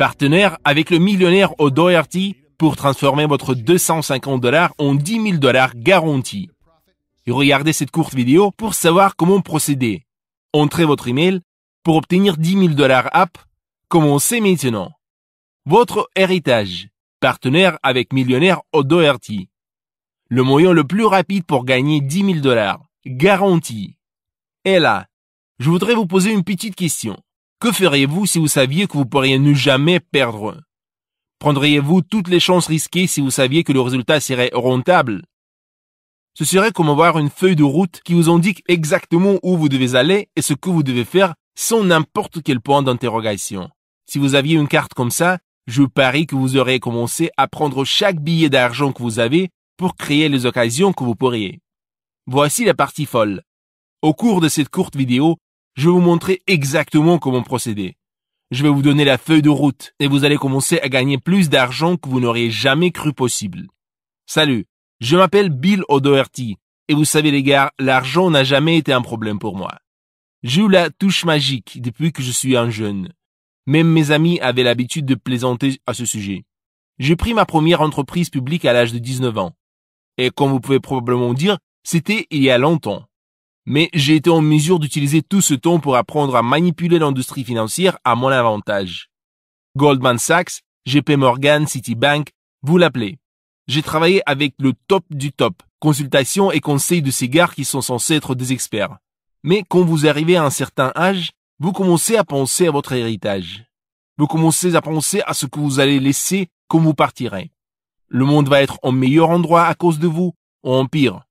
Partenaire avec le millionnaire O'Doherty pour transformer votre $250 en $10 000 garantis. Et regardez cette courte vidéo pour savoir comment procéder. Entrez votre email pour obtenir $10 000 app. Commencez maintenant. Votre héritage. Partenaire avec millionnaire O'Doherty. Le moyen le plus rapide pour gagner $10 000. Garanti. Et là, je voudrais vous poser une petite question. Que feriez-vous si vous saviez que vous pourriez ne jamais perdre? Prendriez-vous toutes les chances risquées si vous saviez que le résultat serait rentable? Ce serait comme avoir une feuille de route qui vous indique exactement où vous devez aller et ce que vous devez faire sans n'importe quel point d'interrogation. Si vous aviez une carte comme ça, je parie que vous auriez commencé à prendre chaque billet d'argent que vous avez pour créer les occasions que vous pourriez. Voici la partie folle. Au cours de cette courte vidéo, je vais vous montrer exactement comment procéder. Je vais vous donner la feuille de route et vous allez commencer à gagner plus d'argent que vous n'auriez jamais cru possible. Salut, je m'appelle Bill O'Doherty et vous savez les gars, l'argent n'a jamais été un problème pour moi. J'ai eu la touche magique depuis que je suis un jeune. Même mes amis avaient l'habitude de plaisanter à ce sujet. J'ai pris ma première entreprise publique à l'âge de 19 ans. Et comme vous pouvez probablement dire, c'était il y a longtemps. Mais j'ai été en mesure d'utiliser tout ce temps pour apprendre à manipuler l'industrie financière à mon avantage. Goldman Sachs, JP Morgan, Citibank, vous l'appelez. J'ai travaillé avec le top du top, consultations et conseils de ces gars qui sont censés être des experts. Mais quand vous arrivez à un certain âge, vous commencez à penser à votre héritage. Vous commencez à penser à ce que vous allez laisser quand vous partirez. Le monde va être en meilleur endroit à cause de vous, ou en pire.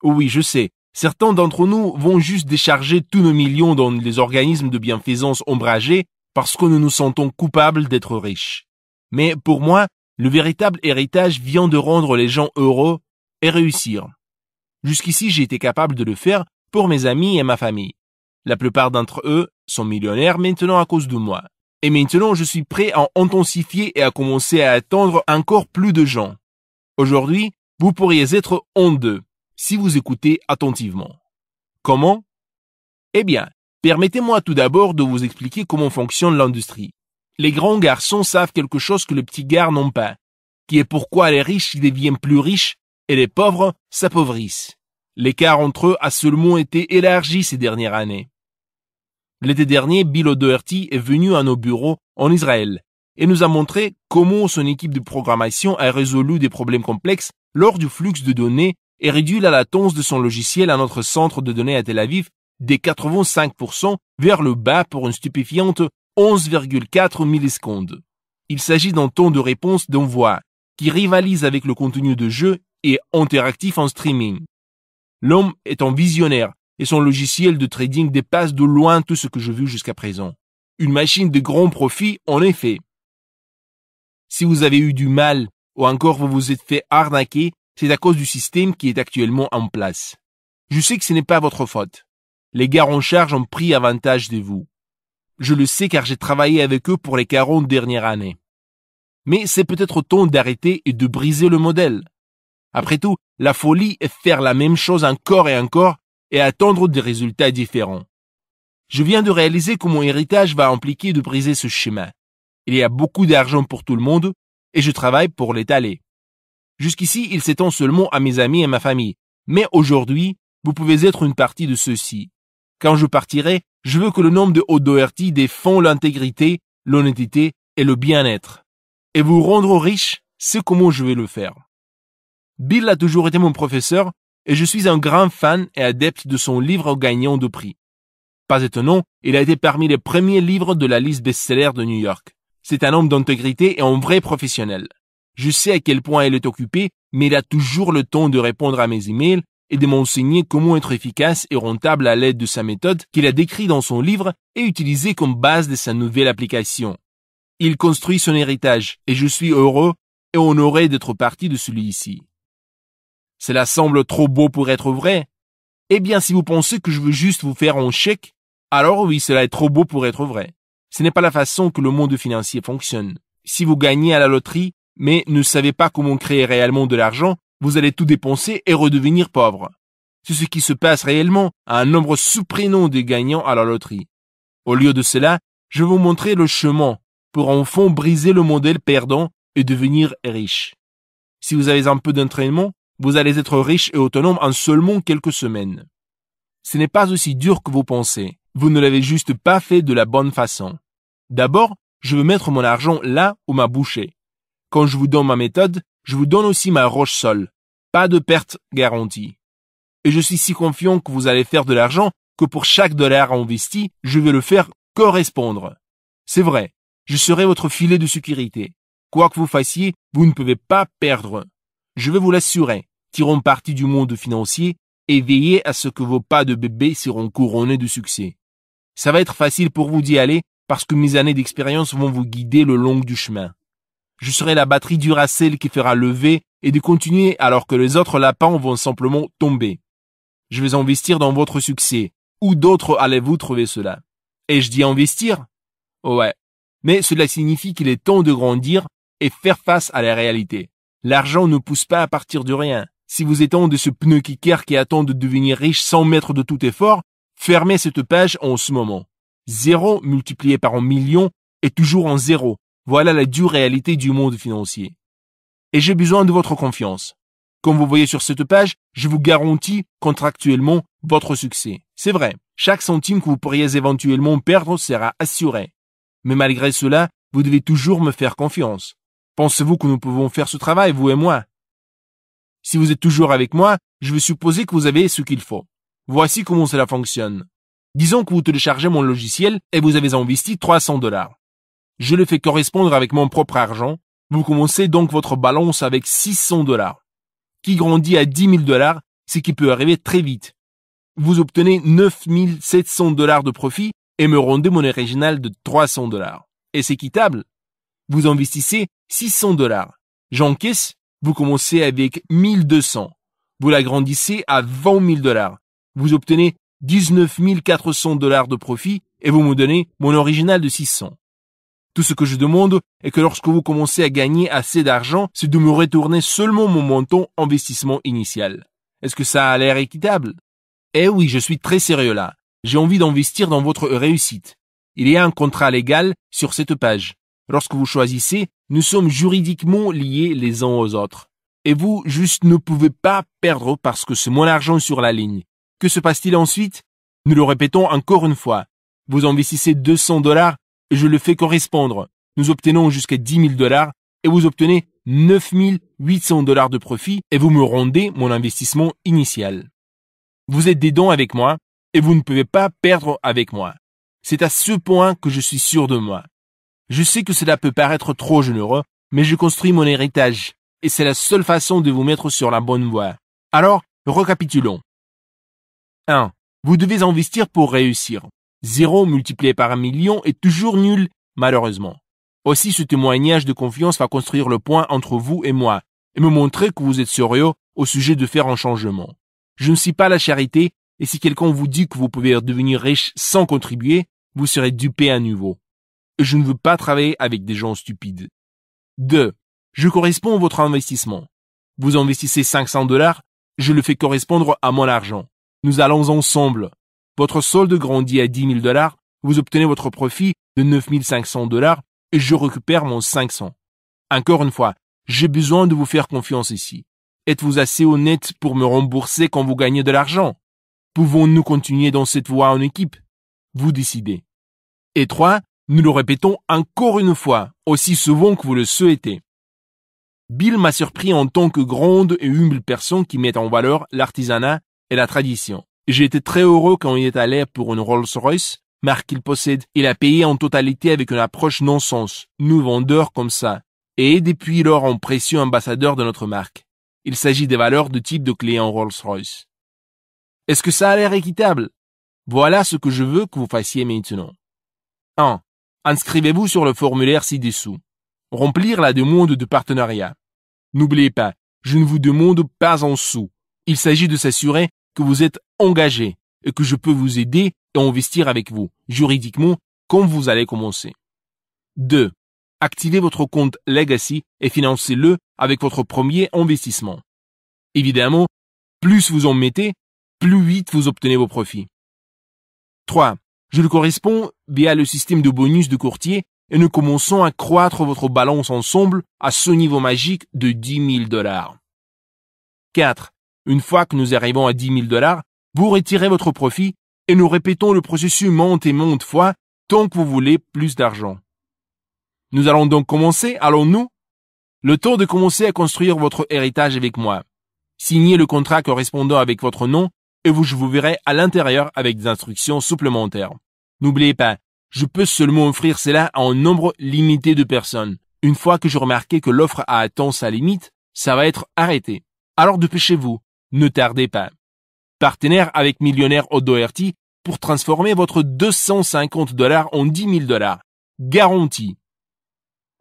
Oui, je sais. Certains d'entre nous vont juste décharger tous nos millions dans les organismes de bienfaisance ombragés parce que nous nous sentons coupables d'être riches. Mais pour moi, le véritable héritage vient de rendre les gens heureux et réussir. Jusqu'ici, j'ai été capable de le faire pour mes amis et ma famille. La plupart d'entre eux sont millionnaires maintenant à cause de moi. Et maintenant, je suis prêt à intensifier et à commencer à atteindre encore plus de gens. Aujourd'hui, vous pourriez être un d'eux. Si vous écoutez attentivement. Comment? Eh bien, permettez-moi tout d'abord de vous expliquer comment fonctionne l'industrie. Les grands garçons savent quelque chose que les petits gars n'ont pas, qui est pourquoi les riches deviennent plus riches et les pauvres s'appauvrissent. L'écart entre eux a seulement été élargi ces dernières années. L'été dernier, Bill O'Doherty est venu à nos bureaux en Israël et nous a montré comment son équipe de programmation a résolu des problèmes complexes lors du flux de données et réduit la latence de son logiciel à notre centre de données à Tel Aviv des 85% vers le bas pour une stupéfiante 11,4 millisecondes. Il s'agit d'un temps de réponse d'envoi qui rivalise avec le contenu de jeu et interactif en streaming. L'homme est un visionnaire et son logiciel de trading dépasse de loin tout ce que j'ai vu jusqu'à présent. Une machine de grand profit, en effet. Si vous avez eu du mal ou encore vous vous êtes fait arnaquer, c'est à cause du système qui est actuellement en place. Je sais que ce n'est pas votre faute. Les gars en charge ont pris avantage de vous. Je le sais car j'ai travaillé avec eux pour les 40 dernières années. Mais c'est peut-être temps d'arrêter et de briser le modèle. Après tout, la folie est faire la même chose encore et attendre des résultats différents. Je viens de réaliser que mon héritage va impliquer de briser ce schéma. Il y a beaucoup d'argent pour tout le monde et je travaille pour l'étaler. Jusqu'ici, il s'étend seulement à mes amis et ma famille. Mais aujourd'hui, vous pouvez être une partie de ceux-ci. Quand je partirai, je veux que le nom de O'Doherty défend l'intégrité, l'honnêteté et le bien-être. Et vous rendre riche, c'est comment je vais le faire. Bill a toujours été mon professeur et je suis un grand fan et adepte de son livre gagnant de prix. Pas étonnant, il a été parmi les premiers livres de la liste best-seller de New York. C'est un homme d'intégrité et un vrai professionnel. Je sais à quel point il est occupé, mais il a toujours le temps de répondre à mes emails et de m'enseigner comment être efficace et rentable à l'aide de sa méthode qu'il a décrite dans son livre et utilisée comme base de sa nouvelle application. Il construit son héritage et je suis heureux et honoré d'être partie de celui-ci. Cela semble trop beau pour être vrai? Eh bien, si vous pensez que je veux juste vous faire un chèque, alors oui, cela est trop beau pour être vrai. Ce n'est pas la façon que le monde financier fonctionne. Si vous gagnez à la loterie, mais ne savez pas comment créer réellement de l'argent, vous allez tout dépenser et redevenir pauvre. C'est ce qui se passe réellement à un nombre surprenant de gagnants à la loterie. Au lieu de cela, je vais vous montrer le chemin pour enfin briser le modèle perdant et devenir riche. Si vous avez un peu d'entraînement, vous allez être riche et autonome en seulement quelques semaines. Ce n'est pas aussi dur que vous pensez. Vous ne l'avez juste pas fait de la bonne façon. D'abord, je veux mettre mon argent là où ma bouche est. Quand je vous donne ma méthode, je vous donne aussi ma roche-sol. Pas de perte garantie. Et je suis si confiant que vous allez faire de l'argent que pour chaque dollar investi, je vais le faire correspondre. C'est vrai, je serai votre filet de sécurité. Quoi que vous fassiez, vous ne pouvez pas perdre. Je vais vous l'assurer. Tirons parti du monde financier et veillez à ce que vos pas de bébé seront couronnés de succès. Ça va être facile pour vous d'y aller parce que mes années d'expérience vont vous guider le long du chemin. Je serai la batterie Duracell qui fera lever et de continuer alors que les autres lapins vont simplement tomber. Je vais investir dans votre succès. Où d'autres allez-vous trouver cela? Et je dis investir? Ouais. Mais cela signifie qu'il est temps de grandir et faire face à la réalité. L'argent ne pousse pas à partir de rien. Si vous êtes un de ce pneu kicker qui attend de devenir riche sans mettre de tout effort, fermez cette page en ce moment. 0 multiplié par 1 million est toujours un 0. Voilà la dure réalité du monde financier. Et j'ai besoin de votre confiance. Comme vous voyez sur cette page, je vous garantis contractuellement votre succès. C'est vrai, chaque centime que vous pourriez éventuellement perdre sera assuré. Mais malgré cela, vous devez toujours me faire confiance. Pensez-vous que nous pouvons faire ce travail, vous et moi? Si vous êtes toujours avec moi, je vais supposer que vous avez ce qu'il faut. Voici comment cela fonctionne. Disons que vous téléchargez mon logiciel et vous avez investi $300. Je le fais correspondre avec mon propre argent. Vous commencez donc votre balance avec $600. Qui grandit à $10 000, ce qui peut arriver très vite. Vous obtenez $9 700 de profit et me rendez mon original de $300. Est-ce équitable? Vous investissez $600. J'encaisse, vous commencez avec 1200. Vous l'agrandissez à $20 000. Vous obtenez $19 400 de profit et vous me donnez mon original de 600. Tout ce que je demande est que lorsque vous commencez à gagner assez d'argent, c'est de me retourner seulement mon montant investissement initial. Est-ce que ça a l'air équitable? Eh oui, je suis très sérieux là. J'ai envie d'investir dans votre réussite. Il y a un contrat légal sur cette page. Lorsque vous choisissez, nous sommes juridiquement liés les uns aux autres. Et vous, juste ne pouvez pas perdre parce que c'est mon argent sur la ligne. Que se passe-t-il ensuite? Nous le répétons encore une fois. Vous investissez $200 et je le fais correspondre. Nous obtenons jusqu'à $10 000 et vous obtenez $9 800 de profit et vous me rendez mon investissement initial. Vous êtes dedans avec moi et vous ne pouvez pas perdre avec moi. C'est à ce point que je suis sûr de moi. Je sais que cela peut paraître trop généreux, mais je construis mon héritage et c'est la seule façon de vous mettre sur la bonne voie. Alors, récapitulons. 1. Vous devez investir pour réussir. 0 multiplié par 1 million est toujours nul, malheureusement. Aussi, ce témoignage de confiance va construire le point entre vous et moi et me montrer que vous êtes sérieux au sujet de faire un changement. Je ne suis pas la charité et si quelqu'un vous dit que vous pouvez devenir riche sans contribuer, vous serez dupé à nouveau. Et je ne veux pas travailler avec des gens stupides. 2. Je corresponds à votre investissement. Vous investissez $500, je le fais correspondre à mon argent. Nous allons ensemble. Votre solde grandit à $10 000, vous obtenez votre profit de $9 500 et je récupère mon 500. Encore une fois, j'ai besoin de vous faire confiance ici. Êtes-vous assez honnête pour me rembourser quand vous gagnez de l'argent? Pouvons-nous continuer dans cette voie en équipe? Vous décidez. Et 3, nous le répétons encore une fois, aussi souvent que vous le souhaitez. Bill m'a surpris en tant que grande et humble personne qui met en valeur l'artisanat et la tradition. J'ai été très heureux quand il est allé pour une Rolls-Royce, marque qu'il possède. Il a payé en totalité avec une approche non-sens, nous vendeurs comme ça, et est depuis lors un précieux ambassadeur de notre marque. Il s'agit des valeurs de type de client Rolls-Royce. Est-ce que ça a l'air équitable? Voilà ce que je veux que vous fassiez maintenant. 1. Inscrivez-vous sur le formulaire ci-dessous. Remplir la demande de partenariat. N'oubliez pas, je ne vous demande pas un sou. Il s'agit de s'assurer que vous êtes engagé et que je peux vous aider et investir avec vous, juridiquement, quand vous allez commencer. 2. Activez votre compte Legacy et financez-le avec votre premier investissement. Évidemment, plus vous en mettez, plus vite vous obtenez vos profits. 3. Je le corresponds via le système de bonus de courtier et nous commençons à croître votre balance ensemble à ce niveau magique de 10 000 $. 4. Une fois que nous arrivons à 10 000 $, vous retirez votre profit et nous répétons le processus maintes et maintes fois tant que vous voulez plus d'argent. Nous allons donc commencer, allons-nous? Le temps de commencer à construire votre héritage avec moi. Signez le contrat correspondant avec votre nom et je vous verrai à l'intérieur avec des instructions supplémentaires. N'oubliez pas, je peux seulement offrir cela à un nombre limité de personnes. Une fois que je remarquerai que l'offre a atteint sa limite, ça va être arrêté. Alors dépêchez-vous, ne tardez pas. Partenaire avec Millionnaire O'Doherty pour transformer votre 250 $ en 10 000 $. Garantie.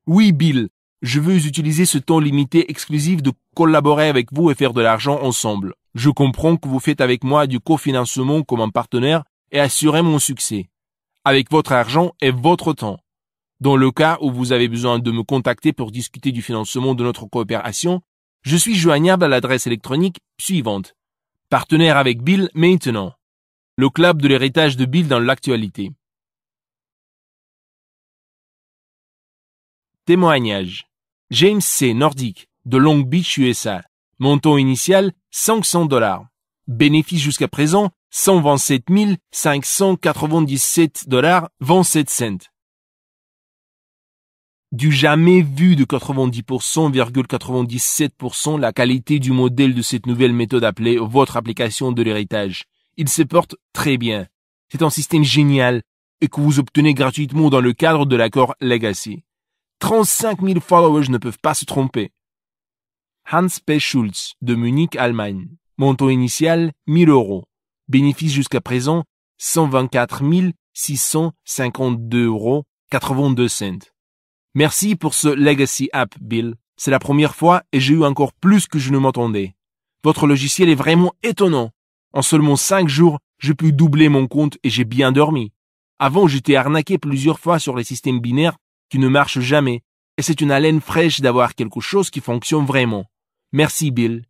Oui, Bill, je veux utiliser ce temps limité exclusif de collaborer avec vous et faire de l'argent ensemble. Je comprends que vous faites avec moi du cofinancement comme un partenaire et assurez mon succès. Avec votre argent et votre temps. Dans le cas où vous avez besoin de me contacter pour discuter du financement de notre coopération, je suis joignable à l'adresse électronique suivante. Partenaire avec Bill maintenant. Le club de l'héritage de Bill dans l'actualité. Témoignage. James C. Nordic, de Long Beach, USA. Montant initial, 500 $. Bénéfice jusqu'à présent, 127 597 $ 27 cents. Du jamais vu de 90,97% la qualité du modèle de cette nouvelle méthode appelée votre application de l'héritage. Il se porte très bien. C'est un système génial et que vous obtenez gratuitement dans le cadre de l'accord Legacy. 35 000 followers ne peuvent pas se tromper. Hans P. Schulz, de Munich, Allemagne. Montant initial, 1 000 €. Bénéfice jusqu'à présent, 124 652 € 82 cents. Merci pour ce Legacy App, Bill. C'est la première fois et j'ai eu encore plus que je ne m'attendais. Votre logiciel est vraiment étonnant. En seulement 5 jours, j'ai pu doubler mon compte et j'ai bien dormi. Avant, j'étais arnaqué plusieurs fois sur les systèmes binaires qui ne marchent jamais. Et c'est une haleine fraîche d'avoir quelque chose qui fonctionne vraiment. Merci, Bill.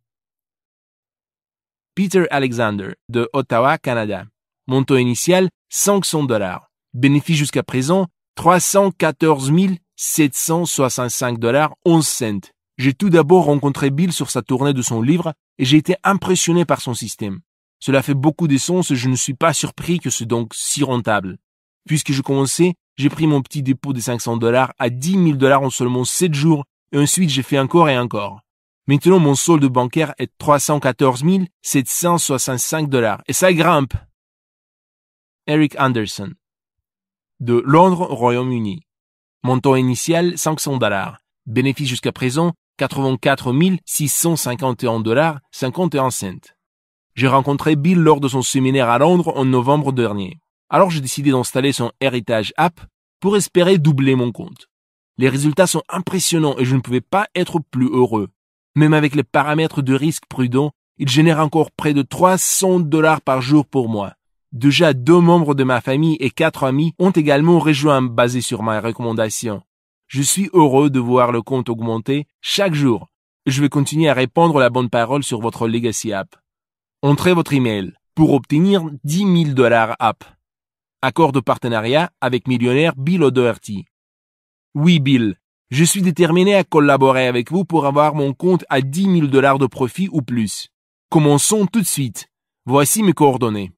Peter Alexander, de Ottawa, Canada. Montant initial, 500 $. Bénéfice jusqu'à présent, 314 765 $ 11 cents. J'ai tout d'abord rencontré Bill sur sa tournée de son livre et j'ai été impressionné par son système. Cela fait beaucoup de sens et je ne suis pas surpris que c'est donc si rentable. Puisque je commençais, j'ai pris mon petit dépôt de 500 $ à 10 000 $ en seulement 7 jours et ensuite j'ai fait encore et encore. Maintenant, mon solde bancaire est 314 765 $ et ça grimpe. Eric Anderson, de Londres, Royaume-Uni. Montant initial, 500 $. Bénéfice jusqu'à présent, 84 651 $ 51 cents. J'ai rencontré Bill lors de son séminaire à Londres en novembre dernier. Alors j'ai décidé d'installer son Heritage App pour espérer doubler mon compte. Les résultats sont impressionnants et je ne pouvais pas être plus heureux. Même avec les paramètres de risque prudents, il génère encore près de 300 $ par jour pour moi. Déjà 2 membres de ma famille et 4 amis ont également rejoint basé sur ma recommandation. Je suis heureux de voir le compte augmenter chaque jour. Je vais continuer à répandre la bonne parole sur votre Legacy App. Entrez votre email pour obtenir 10 000 $ app. Accord de partenariat avec Millionnaire Bill O'Doherty. Oui, Bill, je suis déterminé à collaborer avec vous pour avoir mon compte à 10 000 $ de profit ou plus. Commençons tout de suite. Voici mes coordonnées.